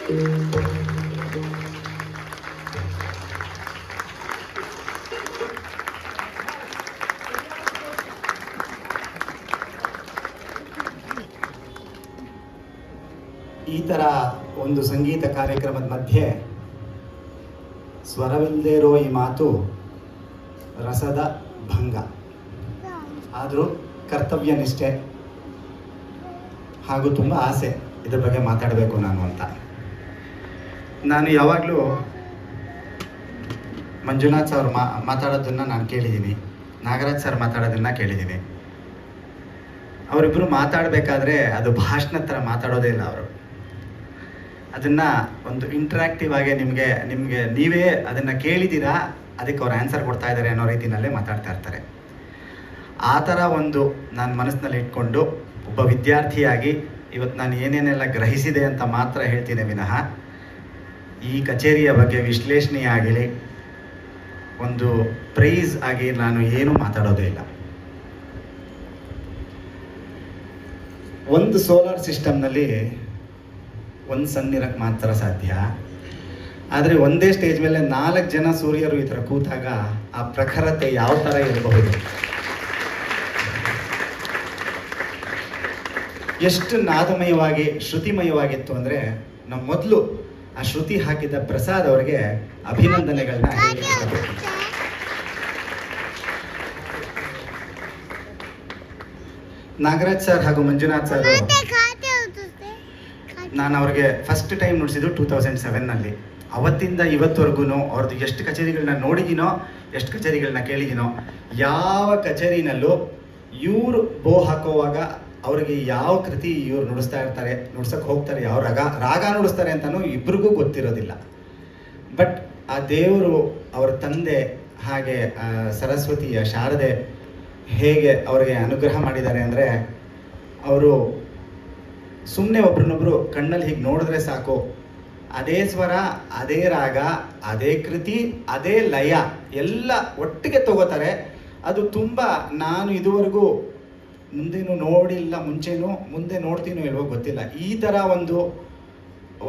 ಈ ಥರ ಒಂದು ಸಂಗೀತ ಕಾರ್ಯಕ್ರಮದ ಮಧ್ಯೆ ಸ್ವರವಿಲ್ಲದೆ ಇರೋ ಈ ಮಾತು ರಸದ ಭಂಗ. ಆದರೂ ಕರ್ತವ್ಯ ನಿಷ್ಠೆ ಹಾಗೂ ತುಂಬ ಆಸೆ ಇದ್ರ ಬಗ್ಗೆ ಮಾತಾಡಬೇಕು ನಾನು ಅಂತ. ನಾನು ಯಾವಾಗಲೂ ಮಂಜುನಾಥ್ ಸರ್ ಮಾತಾಡೋದನ್ನು ನಾನು ಕೇಳಿದ್ದೀನಿ, ನಾಗರಾಜ್ ಸರ್ ಮಾತಾಡೋದನ್ನು ಕೇಳಿದ್ದೀನಿ. ಅವರಿಬ್ಬರು ಮಾತಾಡಬೇಕಾದ್ರೆ ಅದು ಭಾಷಣ ಥರ ಮಾತಾಡೋದೇ ಇಲ್ಲ. ಅವರು ಅದನ್ನು ಒಂದು ಇಂಟ್ರಾಕ್ಟಿವ್ ಆಗಿ ನಿಮಗೆ ನೀವೇ ಅದನ್ನು ಕೇಳಿದ್ದೀರಾ, ಅದಕ್ಕೆ ಅವ್ರು ಆನ್ಸರ್ ಕೊಡ್ತಾ ಇದ್ದಾರೆ ಅನ್ನೋ ರೀತಿಯಲ್ಲೇ ಮಾತಾಡ್ತಾ ಇರ್ತಾರೆ. ಆ ಥರ ಒಂದು ನಾನು ಮನಸ್ಸಿನಲ್ಲಿ ಇಟ್ಕೊಂಡು ಒಬ್ಬ ವಿದ್ಯಾರ್ಥಿಯಾಗಿ ಇವತ್ತು ನಾನು ಏನೇನೆಲ್ಲ ಗ್ರಹಿಸಿದೆ ಅಂತ ಮಾತ್ರ ಹೇಳ್ತೀನಿ ವಿನಃ ಈ ಕಚೇರಿಯ ಬಗ್ಗೆ ವಿಶ್ಲೇಷಣೆ ಆಗಲಿ ಒಂದು ಪ್ರೈಸ್ ಆಗಿ ನಾನು ಏನೂ ಮಾತಾಡೋದೇ ಇಲ್ಲ. ಒಂದು ಸೋಲಾರ್ ಸಿಸ್ಟಮ್ನಲ್ಲಿ ಒಂದು ಸನ್ ಇರಕ್ಕೆ ಮಾತ್ರ ಸಾಧ್ಯ. ಆದರೆ ಒಂದೇ ಸ್ಟೇಜ್ ಮೇಲೆ 4 ಜನ ಸೂರ್ಯರು ಈ ಥರ ಕೂತಾಗ ಆ ಪ್ರಖರತೆ ಯಾವ ಥರ ಇರಬಹುದು, ಎಷ್ಟು ನಾದಮಯವಾಗಿ ಶ್ರುತಿಮಯವಾಗಿತ್ತು ಅಂದರೆ ನಮ್ಮ ಮೊದಲು ಆ ಶ್ರುತಿ ಹಾಕಿದ್ದ ಪ್ರಸಾದ್ ಅವರಿಗೆ ಅಭಿನಂದನೆಗಳನ್ನ ಹೇಳಲಿಕ್ಕೆ ಇಷ್ಟಪಡ್ತೀನಿ. ನಾಗರಾಜ್ ಸರ್ ಹಾಗೂ ಮಂಜುನಾಥ್ ಸರ್ ನಾನು ಅವ್ರಿಗೆ ಫಸ್ಟ್ ಟೈಮ್ ನುಡಿಸಿದ್ದು 2007ನಲ್ಲಿ. ಅವತ್ತಿಂದ ಇವತ್ತವರೆಗೂ ಅವ್ರದ್ದು ಎಷ್ಟು ಕಚೇರಿಗಳನ್ನ ನೋಡಿದ್ದೀನೋ, ಎಷ್ಟು ಕಚೇರಿಗಳನ್ನ ಕೇಳಿದ್ದೀನೋ, ಯಾವ ಕಚೇರಿನಲ್ಲೂ ಇವರು ಬೋ ಹಾಕೋವಾಗ ಅವ್ರಿಗೆ ಯಾವ ಕೃತಿ ಇವ್ರು ನುಡ್ಸಕ್ಕೆ ಹೋಗ್ತಾರೆ, ಯಾವ ರಾಗ ನುಡಿಸ್ತಾರೆ ಅಂತಲೂ ಇಬ್ರಿಗೂ ಗೊತ್ತಿರೋದಿಲ್ಲ. ಬಟ್ ಆ ದೇವರು, ಅವರ ತಂದೆ, ಹಾಗೆ ಸರಸ್ವತಿಯ ಶಾರದೆ ಹೇಗೆ ಅವ್ರಿಗೆ ಅನುಗ್ರಹ ಮಾಡಿದ್ದಾರೆ ಅಂದರೆ, ಅವರು ಸುಮ್ಮನೆ ಒಬ್ರನ್ನೊಬ್ರು ಕಣ್ಣಲ್ಲಿ ಹೀಗೆ ನೋಡಿದ್ರೆ ಸಾಕು, ಅದೇ ಸ್ವರ, ಅದೇ ರಾಗ, ಅದೇ ಕೃತಿ, ಅದೇ ಲಯ ಎಲ್ಲ ಒಟ್ಟಿಗೆ ತಗೋತಾರೆ. ಅದು ತುಂಬ ನಾನು ಇದುವರೆಗೂ ಮುಂದೇನು ನೋಡಿಲ್ಲ, ಮುಂದೆ ನೋಡ್ತೀನೋ ಇಲ್ವೋ ಗೊತ್ತಿಲ್ಲ. ಈ ಥರ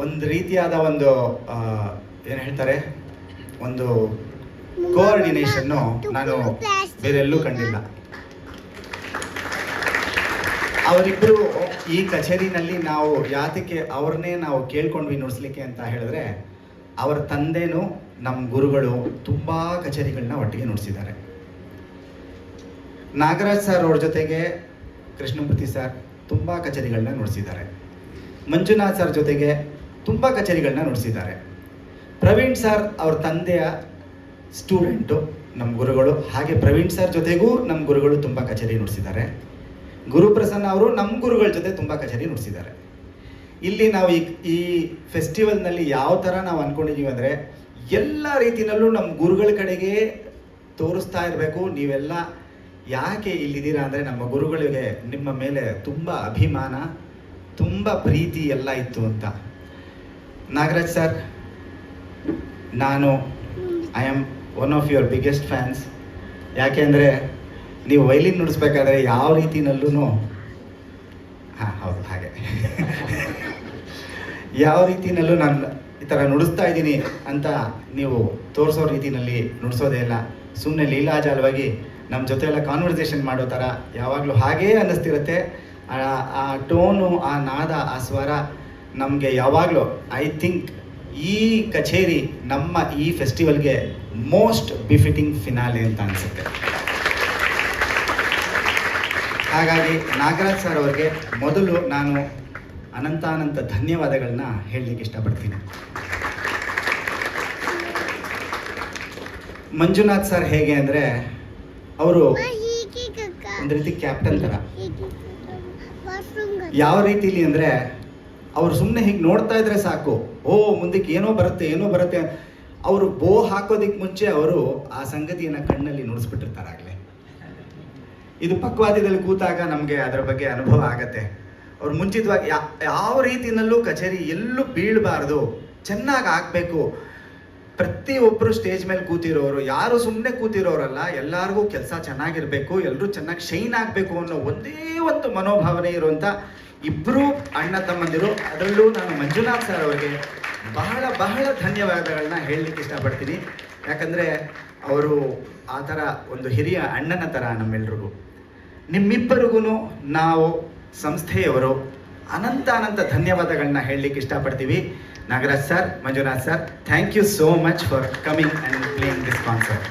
ಒಂದು ರೀತಿಯಾದ ಒಂದು ಏನು ಹೇಳ್ತಾರೆ, ಒಂದು ಕೋಆರ್ಡಿನೇಷನ್ನು ನಾನು ಬೇರೆಲ್ಲೂ ಕಂಡಿಲ್ಲ. ಅವರಿಬ್ಬರು ಈ ಕಚೇರಿನಲ್ಲಿ ನಾವು ಯಾತಕ್ಕೆ ಅವ್ರನ್ನೇ ನಾವು ಕೇಳ್ಕೊಂಡ್ವಿ ನುಡಿಸ್ಲಿಕ್ಕೆ ಅಂತ ಹೇಳಿದ್ರೆ, ಅವರ ತಂದೆನೂ ನಮ್ಮ ಗುರುಗಳು ತುಂಬ ಕಚೇರಿಗಳನ್ನ ಒಟ್ಟಿಗೆ ನುಡಿಸಿದ್ದಾರೆ. ನಾಗರಾಜ್ ಸರ್ ಅವ್ರ ಜೊತೆಗೆ ಕೃಷ್ಣಮೂರ್ತಿ ಸರ್ ತುಂಬ ಕಚೇರಿಗಳನ್ನ ನುಡಿಸಿದ್ದಾರೆ. ಮಂಜುನಾಥ್ ಸರ್ ಜೊತೆಗೆ ತುಂಬ ಕಚೇರಿಗಳನ್ನ ನುಡಿಸಿದ್ದಾರೆ. ಪ್ರವೀಣ್ ಸರ್ ಅವ್ರ ತಂದೆಯ ಸ್ಟೂಡೆಂಟು ನಮ್ಮ ಗುರುಗಳು, ಹಾಗೆ ಪ್ರವೀಣ್ ಸರ್ ಜೊತೆಗೂ ನಮ್ಮ ಗುರುಗಳು ತುಂಬ ಕಚೇರಿ ನುಡಿಸಿದ್ದಾರೆ. ಗುರುಪ್ರಸನ್ನ ಅವರು ನಮ್ಮ ಗುರುಗಳ ಜೊತೆ ತುಂಬ ಕಚೇರಿ ನುಡಿಸಿದ್ದಾರೆ. ಇಲ್ಲಿ ನಾವು ಈ ಫೆಸ್ಟಿವಲ್ನಲ್ಲಿ ಯಾವ ಥರ ನಾವು ಅಂದ್ಕೊಂಡಿದ್ದೀವಿ ಅಂದರೆ, ಎಲ್ಲ ರೀತಿಯಲ್ಲೂ ನಮ್ಮ ಗುರುಗಳ ಕಡೆಗೆ ತೋರಿಸ್ತಾ ಇರಬೇಕು. ನೀವೆಲ್ಲ ಯಾಕೆ ಇಲ್ಲಿದ್ದೀರಾ ಅಂದರೆ, ನಮ್ಮ ಗುರುಗಳಿಗೆ ನಿಮ್ಮ ಮೇಲೆ ತುಂಬ ಅಭಿಮಾನ, ತುಂಬ ಪ್ರೀತಿ ಎಲ್ಲ ಇತ್ತು ಅಂತ. ನಾಗರಾಜ್ ಸರ್, ನಾನು I am one of your biggest fans. ಯಾಕೆಂದರೆ ನೀವು ವೈಲಿನ್ ನುಡಿಸ್ಬೇಕಾದ್ರೆ ಯಾವ ರೀತಿನಲ್ಲೂ ಹೌದು ಹಾಗೆ ಯಾವ ರೀತಿನಲ್ಲೂ ನಾನು ಈ ಥರ ನುಡಿಸ್ತಾ ಇದ್ದೀನಿ ಅಂತ ನೀವು ತೋರಿಸೋ ರೀತಿಯಲ್ಲಿ ನುಡಿಸೋದೇ ಇಲ್ಲ. ಸುಮ್ಮನೆ ಲೀಲಾಜಾಲವಾಗಿ ನಮ್ಮ ಜೊತೆ ಎಲ್ಲ ಕಾನ್ವರ್ಸೇಷನ್ ಮಾಡೋ ಥರ ಯಾವಾಗಲೂ ಹಾಗೇ ಅನ್ನಿಸ್ತಿರುತ್ತೆ. ಆ ಟೋನು, ಆ ನಾದ, ಆ ಸ್ವರ ನಮಗೆ ಯಾವಾಗಲೂ ಐ ಥಿಂಕ್ ಈ ಕಚೇರಿ ನಮ್ಮ ಈ ಫೆಸ್ಟಿವಲ್ಗೆ ಮೋಸ್ಟ್ ಬಿಫಿಟಿಂಗ್ ಫಿನಾಲೆ ಅಂತ ಅನಿಸುತ್ತೆ. ಹಾಗಾಗಿ ನಾಗರಾಜ್ ಸರ್ ಅವರಿಗೆ ಮೊದಲು ನಾನು ಅನಂತ ಧನ್ಯವಾದಗಳನ್ನ ಹೇಳಲಿಕ್ಕೆ ಇಷ್ಟಪಡ್ತೀನಿ. ಮಂಜುನಾಥ್ ಸರ್ ಹೇಗೆ ಅಂದರೆ, ಅವರು ಒಂದು ರೀತಿ ಕ್ಯಾಪ್ಟನ್ ಥರ. ಯಾವ ರೀತಿಲಿ ಅಂದರೆ, ಅವರು ಸುಮ್ಮನೆ ಹೀಗೆ ನೋಡ್ತಾ ಇದ್ರೆ ಸಾಕು, ಮುಂದಕ್ಕೆ ಏನೋ ಬರುತ್ತೆ. ಅವರು ಬೋ ಹಾಕೋದಕ್ಕೆ ಮುಂಚೆ ಅವರು ಆ ಸಂಗತಿಯನ್ನು ಕಣ್ಣಲ್ಲಿ ನುಡಿಸ್ಬಿಟ್ಟಿರ್ತಾರೆ ಆಗಲೇ. ಇದು ಪಕ್ವಾದ್ಯದಲ್ಲಿ ಕೂತಾಗ ನಮಗೆ ಅದರ ಬಗ್ಗೆ ಅನುಭವ ಆಗತ್ತೆ. ಅವ್ರು ಮುಂಚಿತವಾಗಿ ಯಾವ ರೀತಿಯಲ್ಲೂ ಕಚೇರಿ ಎಲ್ಲೂ ಬೀಳಬಾರ್ದು, ಚೆನ್ನಾಗಿ ಆಗಬೇಕು. ಪ್ರತಿಯೊಬ್ಬರು ಸ್ಟೇಜ್ ಮೇಲೆ ಕೂತಿರೋರು ಯಾರು ಸುಮ್ಮನೆ ಕೂತಿರೋರಲ್ಲ, ಎಲ್ಲರಿಗೂ ಕೆಲಸ ಚೆನ್ನಾಗಿರಬೇಕು, ಎಲ್ಲರೂ ಚೆನ್ನಾಗಿ ಶೈನ್ ಆಗಬೇಕು ಅನ್ನೋ ಒಂದೇ ಒಂದು ಮನೋಭಾವನೆ ಇರುವಂಥ ಇಬ್ಬರು ಅಣ್ಣ ತಮ್ಮಂದಿರು. ಅದರಲ್ಲೂ ನಾನು ಮಂಜುನಾಥ್ ಸರ್ ಅವರಿಗೆ ಬಹಳ ಬಹಳ ಧನ್ಯವಾದಗಳನ್ನ ಹೇಳಲಿಕ್ಕೆ ಇಷ್ಟಪಡ್ತೀನಿ. ಯಾಕಂದರೆ ಅವರು ಆ ಥರ ಒಂದು ಹಿರಿಯ ಅಣ್ಣನ ಥರ ನಮ್ಮೆಲ್ರಿಗೂ. ನಿಮ್ಮಿಬ್ಬರಿಗೂ ನಾವು ಸಂಸ್ಥೆಯವರು ಅನಂತ ಅನಂತ ಧನ್ಯವಾದಗಳನ್ನ ಹೇಳಲಿಕ್ಕೆ ಇಷ್ಟಪಡ್ತೀವಿ. Nagaraj sir, Manjunath sir, thank you so much for coming and playing this concert.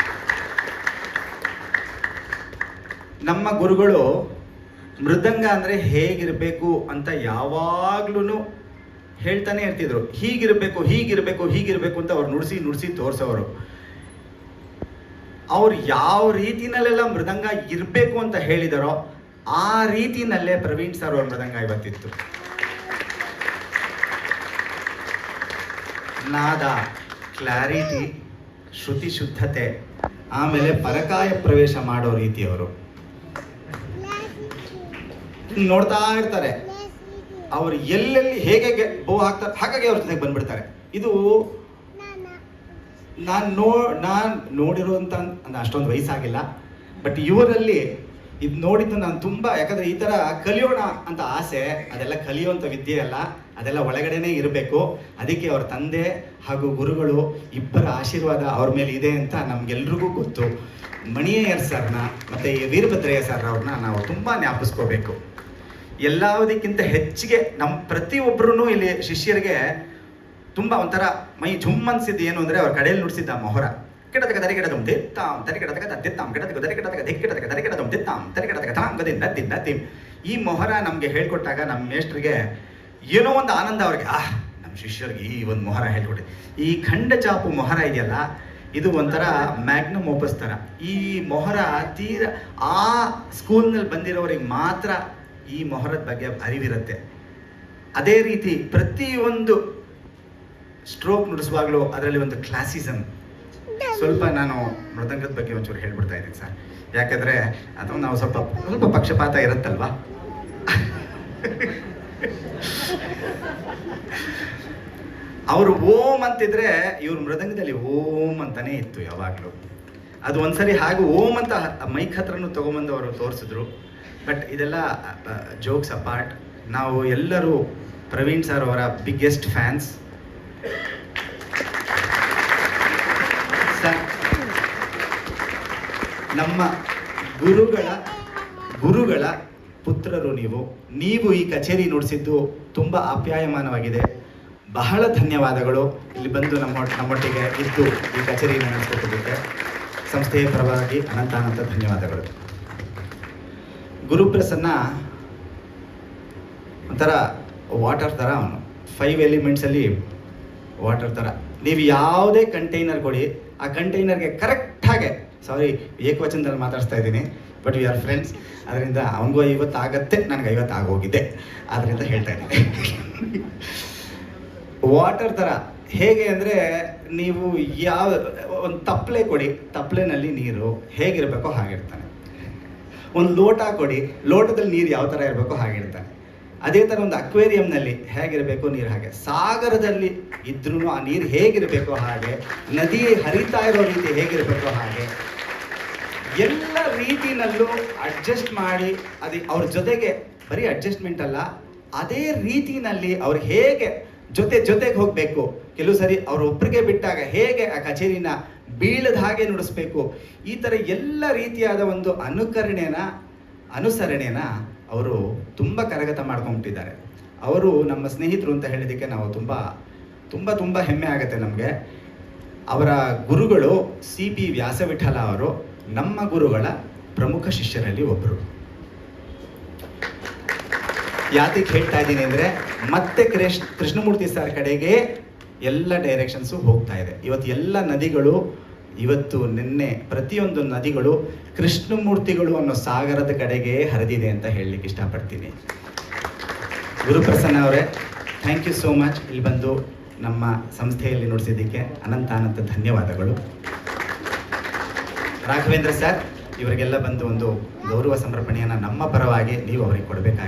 ನಮ್ಮ ಗುರುಗಳು ಮೃದಂಗ ಅಂದರೆ ಹೇಗಿರಬೇಕು ಅಂತ ಯಾವಾಗ್ಲೂ ಹೇಳ್ತಾನೆ ಇರ್ತಿದ್ರು. ಹೀಗಿರಬೇಕು ಹೀಗಿರಬೇಕು ಹೀಗಿರಬೇಕು ಅಂತ ಅವ್ರು ನುಡಿಸಿ ನುಡಿಸಿ ತೋರಿಸೋರು. ಅವ್ರು ಯಾವ ರೀತಿನಲ್ಲೆಲ್ಲ ಮೃದಂಗ ಇರಬೇಕು ಅಂತ ಹೇಳಿದಾರೋ ಆ ರೀತಿನಲ್ಲೇ ಪ್ರವೀಣ್ ಸರ್ ಅವ್ರ ಮೃದಂಗ ಇವತ್ತಿತ್ತು. ನಾದ, ಕ್ಲಾರಿಟಿ, ಶ್ರುತಿ ಶುದ್ಧತೆ, ಆಮೇಲೆ ಪರಕಾಯ ಪ್ರವೇಶ ಮಾಡೋ ರೀತಿಯವರು ನೋಡ್ತಾ ಇರ್ತಾರೆ. ಅವ್ರು ಎಲ್ಲೆಲ್ಲಿ ಹೇಗೆ ಬೋ ಹಾಕ್ತಾರೆ ಹಾಗಾಗಿ ಅವ್ರ ಜೊತೆಗೆ ಬಂದ್ಬಿಡ್ತಾರೆ. ಇದು ನಾನು ನೋಡಿರುವಂತ ಅಂದ್ರೆ ಅಷ್ಟೊಂದು ವಯಸ್ಸಾಗಿಲ್ಲ, ಬಟ್ ಇವರಲ್ಲಿ ಇದು ನೋಡಿದ್ದು ನಾನು ತುಂಬ, ಯಾಕಂದ್ರೆ ಈ ಥರ ಕಲಿಯೋಣ ಅಂತ ಆಸೆ, ಅದೆಲ್ಲ ಕಲಿಯುವಂಥ ವಿದ್ಯೆ ಅಲ್ಲ, ಅದೆಲ್ಲ ಒಳಗಡೆನೇ ಇರಬೇಕು. ಅದಕ್ಕೆ ಅವ್ರ ತಂದೆ ಹಾಗೂ ಗುರುಗಳು ಇಬ್ಬರ ಆಶೀರ್ವಾದ ಅವ್ರ ಮೇಲೆ ಇದೆ ಅಂತ ನಮ್ಗೆಲ್ರಿಗೂ ಗೊತ್ತು. ಮಣಿಯಯ್ಯರ್ ಸರ್ನ ಮತ್ತು ವೀರಭದ್ರಯ್ಯ ಸರ್ ಅವ್ರನ್ನ ನಾವು ತುಂಬ ಜ್ಞಾಪಿಸ್ಕೋಬೇಕು. ಎಲ್ಲದಕ್ಕಿಂತ ಹೆಚ್ಚಿಗೆ ನಮ್ಮ ಪ್ರತಿಯೊಬ್ಬರೂ ಇಲ್ಲಿ ಶಿಷ್ಯರಿಗೆ ತುಂಬ ಒಂಥರ ಮೈ ಝುಮ್ ಅನ್ಸಿದ್ದು ಏನು ಅಂದರೆ ಅವ್ರ ಕಡೆಯಲ್ಲಿ ನುಡಿಸಿದ್ದ ಮೊಹರ. ಕೆಡತಕ ತರಿ ಕೆಡದಂ ದಿತ್ತಾಂ ತರಿ ಕೆಡತಕ ದಿತ್ತಾಂ ಕೆಡತಕ ತರಿ ಕೆಡತಕ ದಿಕ್ ಕೆಡತಕ ತರಿ ಕೆಡದಂ ದಿತ್ತಾಂ ತರಿ ಕೆಡತಕ ತಾಂ ಗದಿಂದ ದಿದ್ದ ತಿಂ. ಈ ಮೊಹರ ನಮಗೆ ಹೇಳ್ಕೊಟ್ಟಾಗ ನಮ್ಮ ಮೇಷ್ಟ್ರಿಗೆ ಏನೋ ಒಂದು ಆನಂದ ಅವ್ರಿಗೆ. ನಮ್ಮ ಶಿಷ್ಯರಿಗೆ ಈ ಒಂದು ಮೊಹರ ಹೇಳ್ಕೊಟ್ಟೆ. ಈ ಖಂಡ ಚಾಪು ಮೊಹರ ಇದೆಯಲ್ಲ, ಇದು ಒಂಥರ ಮ್ಯಾಗ್ನಮ್ ಓಪಸ್ ಥರ. ಈ ಮೊಹರ ತೀರ ಆ ಸ್ಕೂಲ್ನಲ್ಲಿ ಬಂದಿರೋರಿಗೆ ಮಾತ್ರ ಈ ಮೊಹರದ ಬಗ್ಗೆ ಅರಿವಿರುತ್ತೆ. ಅದೇ ರೀತಿ ಪ್ರತಿಯೊಂದು ಸ್ಟ್ರೋಕ್ ನುಡಿಸುವಾಗಲೂ ಅದರಲ್ಲಿ ಒಂದು ಕ್ಲಾಸಿಸಮ್. ಸ್ವಲ್ಪ ನಾನು ಮೃದಂಗದ ಬಗ್ಗೆ ಒಂಚೂರು ಹೇಳ್ಬಿಡ್ತಾ ಇದ್ದೀನಿ ಸರ್, ಯಾಕಂದರೆ ಅದು ನಾವು ಸ್ವಲ್ಪ ಪಕ್ಷಪಾತ ಇರುತ್ತಲ್ವಾ. ಅವರು ಓಂ ಅಂತಿದ್ರೆ ಇವ್ರ ಮೃದಂಗದಲ್ಲಿ ಓಂ ಅಂತಾನೆ ಇತ್ತು ಯಾವಾಗಲೂ. ಅದು ಒಂದ್ಸರಿ ಹಾಗೂ ಓಂ ಅಂತ ಮೈಕ್ ಹತ್ರನೂ ತೊಗೊಂಬಂದು ಅವರು ತೋರಿಸಿದ್ರು. ಬಟ್ ಇದೆಲ್ಲ ಜೋಕ್ಸ್ ಅಪಾರ್ಟ್, ನಾವು ಎಲ್ಲರೂ ಪ್ರವೀಣ್ ಸರ್ ಅವರ ಬಿಗ್ಗೆಸ್ಟ್ ಫ್ಯಾನ್ಸ್. ನಮ್ಮ ಗುರುಗಳ ಪುತ್ರರು ನೀವು ಈ ಕಚೇರಿ ನುಡಿಸಿದ್ದು ತುಂಬ ಆಪ್ಯಾಯಮಾನವಾಗಿದೆ. ಬಹಳ ಧನ್ಯವಾದಗಳು. ಇಲ್ಲಿ ಬಂದು ನಮ್ಮೊಟ್ಟಿಗೆ ಇದ್ದು ಈ ಕಚೇರಿಯನ್ನು ನಡೆಸಿಕೊಟ್ಟಿದ್ದಕ್ಕೆ ಸಂಸ್ಥೆಯ ಪರವಾಗಿ ಅನಂತ ಧನ್ಯವಾದಗಳು. ಗುರುಪ್ರಸನ್ನ ಒಂಥರ ವಾಟರ್ ಥರ, ಅವನು 5 ಎಲಿಮೆಂಟ್ಸಲ್ಲಿ ವಾಟರ್ ಥರ. ನೀವು ಯಾವುದೇ ಕಂಟೈನರ್ ಕೊಡಿ, ಆ ಕಂಟೈನರ್ಗೆ ಕರೆಕ್ಟಾಗೆ, ಸಾರಿ ಏಕವಚನದಲ್ಲಿ ಮಾತಾಡ್ತಾ ಇದ್ದೀನಿ, ಬಟ್ ವಿ ಆರ್ ಫ್ರೆಂಡ್ಸ್, ಅದರಿಂದ ಅವನಿಗೂ 50 ಆಗತ್ತೆ, ನನಗೆ 50 ಆಗೋಗಿದೆ, ಅದರಿಂದ ಹೇಳ್ತಾ ಇದ್ದೀನಿ. ವಾಟರ್ ಥರ ಹೇಗೆ ಅಂದರೆ, ನೀವು ಒಂದು ತಪ್ಪಲೆ ಕೊಡಿ, ತಪ್ಪಲೆನಲ್ಲಿ ನೀರು ಹೇಗಿರಬೇಕೋ ಹಾಗಿರ್ತಾನೆ. ಒಂದು ಲೋಟ ಕೊಡಿ, ಲೋಟದಲ್ಲಿ ನೀರು ಯಾವ ಥರ ಇರಬೇಕೋ ಹಾಗಿರ್ತಾನೆ. ಅದೇ ಥರ ಒಂದು ಅಕ್ವೇರಿಯಂನಲ್ಲಿ ಹೇಗಿರಬೇಕು ನೀರು ಹಾಗೆ, ಸಾಗರದಲ್ಲಿ ಇದ್ರೂ ಆ ನೀರು ಹೇಗಿರಬೇಕೋ ಹಾಗೆ, ನದಿ ಹರಿತಾ ಇರೋ ರೀತಿ ಹೇಗಿರಬೇಕೋ ಹಾಗೆ, ಎಲ್ಲ ರೀತಿನಲ್ಲೂ ಅಡ್ಜಸ್ಟ್ ಮಾಡಿ ಅವ್ರ ಜೊತೆಗೆ ಬರೀ ಅಡ್ಜಸ್ಟ್ಮೆಂಟ್ ಅಲ್ಲ, ಅದೇ ರೀತಿನಲ್ಲಿ ಅವ್ರು ಹೇಗೆ ಜೊತೆಗೆ ಹೋಗಬೇಕು. ಕೆಲವು ಸರಿ ಒಬ್ಬರಿಗೆ ಬಿಟ್ಟಾಗ ಹೇಗೆ ಆ ಕಚೇರಿನ ಬೀಳದ ಹಾಗೆ ನುಡಿಸ್ಬೇಕು, ಈ ಥರ ಎಲ್ಲ ರೀತಿಯಾದ ಒಂದು ಅನುಸರಣೆನ ಅವರು ತುಂಬ ಕರಗತ ಮಾಡ್ಕೊಂಬಿಟ್ಟಿದ್ದಾರೆ. ಅವರು ನಮ್ಮ ಸ್ನೇಹಿತರು ಅಂತ ಹೇಳಿದ್ದಕ್ಕೆ ನಾವು ತುಂಬ ಹೆಮ್ಮೆ ಆಗುತ್ತೆ ನಮಗೆ. ಅವರ ಗುರುಗಳು CP ವ್ಯಾಸವಿಠಲ ಅವರು ನಮ್ಮ ಗುರುಗಳ ಪ್ರಮುಖ ಶಿಷ್ಯರಲ್ಲಿ ಒಬ್ಬರು. ಯಾತಕ್ಕೆ ಹೇಳ್ತಾ ಇದ್ದೀನಿ ಅಂದರೆ, ಮತ್ತೆ ಕೃಷ್ಣಮೂರ್ತಿ ಸರ್ ಕಡೆಗೆ ಎಲ್ಲ ಡೈರೆಕ್ಷನ್ಸು ಹೋಗ್ತಾ ಇದೆ. ಇವತ್ತು ಎಲ್ಲ ನದಿಗಳು, ನಿನ್ನೆ ಪ್ರತಿಯೊಂದು ನದಿಗಳು ಕೃಷ್ಣಮೂರ್ತಿಗಳು ಅನ್ನೋ ಸಾಗರದ ಕಡೆಗೆ ಹರಿದಿದೆ ಅಂತ ಹೇಳಲಿಕ್ಕೆ ಇಷ್ಟಪಡ್ತೀನಿ. ಗುರುಪ್ರಸನ್ನ ಅವರೇ, ಥ್ಯಾಂಕ್ ಯು ಸೋ ಮಚ್. ಇಲ್ಲಿ ಬಂದು ನಮ್ಮ ಸಂಸ್ಥೆಯಲ್ಲಿ ನುಡಿಸಿದ್ದಕ್ಕೆ ಅನಂತ ಧನ್ಯವಾದಗಳು. ರಾಘವೇಂದ್ರ ಸರ್, ಇವರಿಗೆಲ್ಲ ಬಂದು ಒಂದು ಗೌರವ ಸಮರ್ಪಣೆಯನ್ನು ನಮ್ಮ ಪರವಾಗಿ ನೀವು ಅವರಿಗೆ ಕೊಡಬೇಕಾಗಿದೆ.